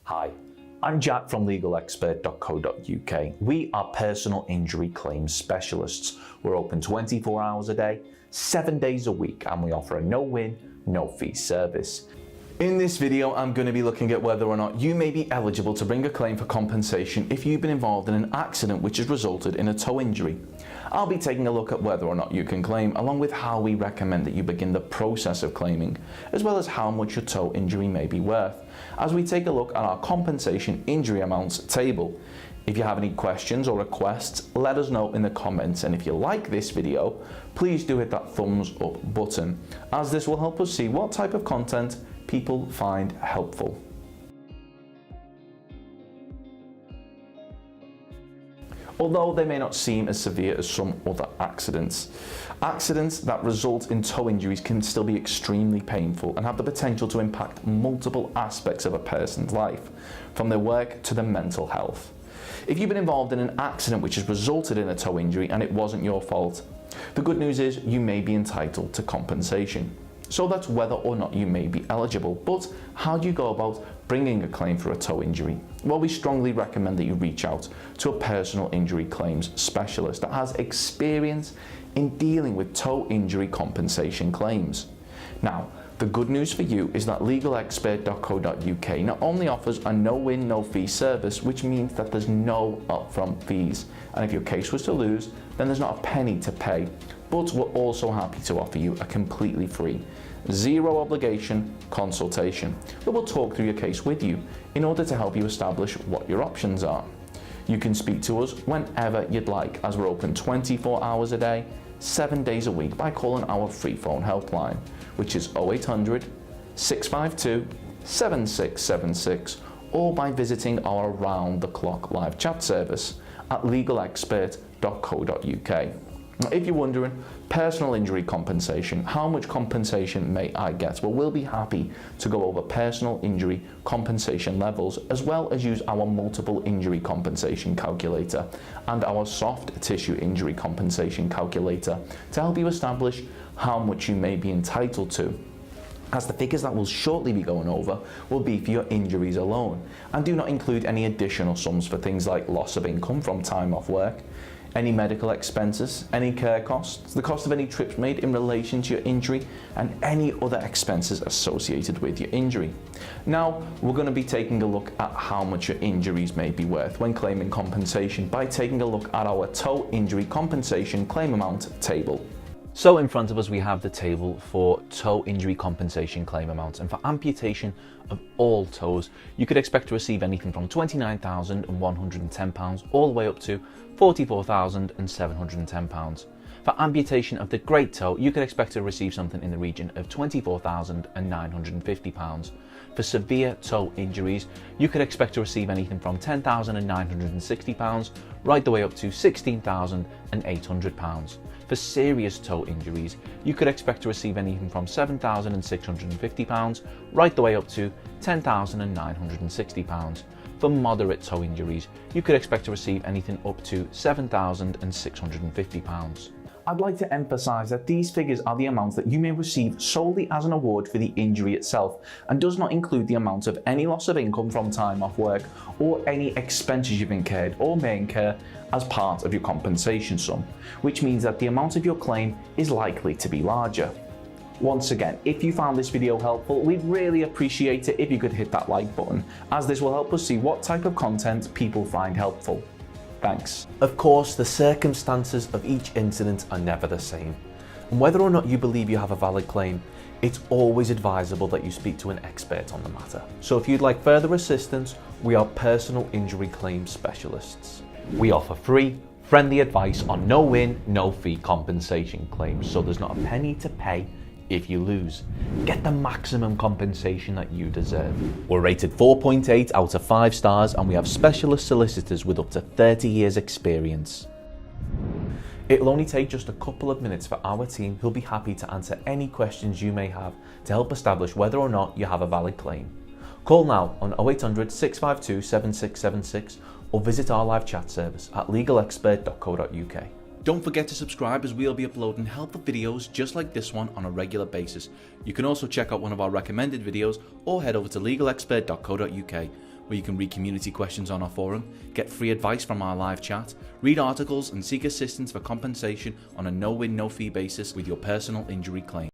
Hi, I'm Jack from legalexpert.co.uk. We are personal injury claims specialists. We're open 24 hours a day, 7 days a week, and we offer a no-win, no-fee service. In this video, I'm going to be looking at whether or not you may be eligible to bring a claim for compensation if you've been involved in an accident which has resulted in a toe injury. I'll be taking a look at whether or not you can claim, along with how we recommend that you begin the process of claiming, as well as how much your toe injury may be worth, as we take a look at our compensation injury amounts table. If you have any questions or requests, let us know in the comments, and if you like this video, please do hit that thumbs up button, as this will help us see what type of content people find helpful. Although they may not seem as severe as some other accidents, accidents that result in toe injuries can still be extremely painful and have the potential to impact multiple aspects of a person's life, from their work to their mental health. If you've been involved in an accident which has resulted in a toe injury and it wasn't your fault, the good news is you may be entitled to compensation. So that's whether or not you may be eligible. But how do you go about bringing a claim for a toe injury? Well, we strongly recommend that you reach out to a personal injury claims specialist that has experience in dealing with toe injury compensation claims. Now, the good news for you is that legalexpert.co.uk not only offers a no-win, no-fee service, which means that there's no upfront fees. And if your case was to lose, then there's not a penny to pay. But we're also happy to offer you a completely free, zero obligation consultation that will talk through your case with you in order to help you establish what your options are. You can speak to us whenever you'd like, as we're open 24 hours a day, 7 days a week, by calling our free phone helpline, which is 0800 652 7676, or by visiting our round-the-clock live chat service at legalexpert.co.uk. Now, if you're wondering, personal injury compensation, how much compensation may I get? Well, we'll be happy to go over personal injury compensation levels, as well as use our multiple injury compensation calculator and our soft tissue injury compensation calculator to help you establish how much you may be entitled to, as the figures that we'll shortly be going over will be for your injuries alone and do not include any additional sums for things like loss of income from time off work, any medical expenses, any care costs, the cost of any trips made in relation to your injury, and any other expenses associated with your injury. Now, we're going to be taking a look at how much your injuries may be worth when claiming compensation by taking a look at our toe injury compensation claim amount table. So in front of us we have the table for toe injury compensation claim amounts, and for amputation of all toes you could expect to receive anything from £29,110 all the way up to £44,710. For amputation of the great toe you could expect to receive something in the region of £24,950. For severe toe injuries you could expect to receive anything from £10,960 right the way up to £16,800. For serious toe injuries, you could expect to receive anything from £7,650 right the way up to £10,960. For moderate toe injuries, you could expect to receive anything up to £7,650. I'd like to emphasise that these figures are the amounts that you may receive solely as an award for the injury itself, and does not include the amount of any loss of income from time off work or any expenses you've incurred or may incur as part of your compensation sum, which means that the amount of your claim is likely to be larger. Once again, if you found this video helpful, we'd really appreciate it if you could hit that like button, as this will help us see what type of content people find helpful. Thanks. Of course, the circumstances of each incident are never the same, and whether or not you believe you have a valid claim, it's always advisable that you speak to an expert on the matter. So if you'd like further assistance, we are personal injury claim specialists. We offer free, friendly advice on no-win, no-fee compensation claims, so there's not a penny to pay if you lose. Get the maximum compensation that you deserve. We're rated 4.8 out of 5 stars, and we have specialist solicitors with up to 30 years experience. It'll only take just a couple of minutes for our team, who'll be happy to answer any questions you may have to help establish whether or not you have a valid claim. Call now on 0800 652 7676 or visit our live chat service at legalexpert.co.uk. Don't forget to subscribe, as we'll be uploading helpful videos just like this one on a regular basis. You can also check out one of our recommended videos or head over to legalexpert.co.uk. where you can read community questions on our forum, get free advice from our live chat, read articles and seek assistance for compensation on a no-win, no-fee basis with your personal injury claim.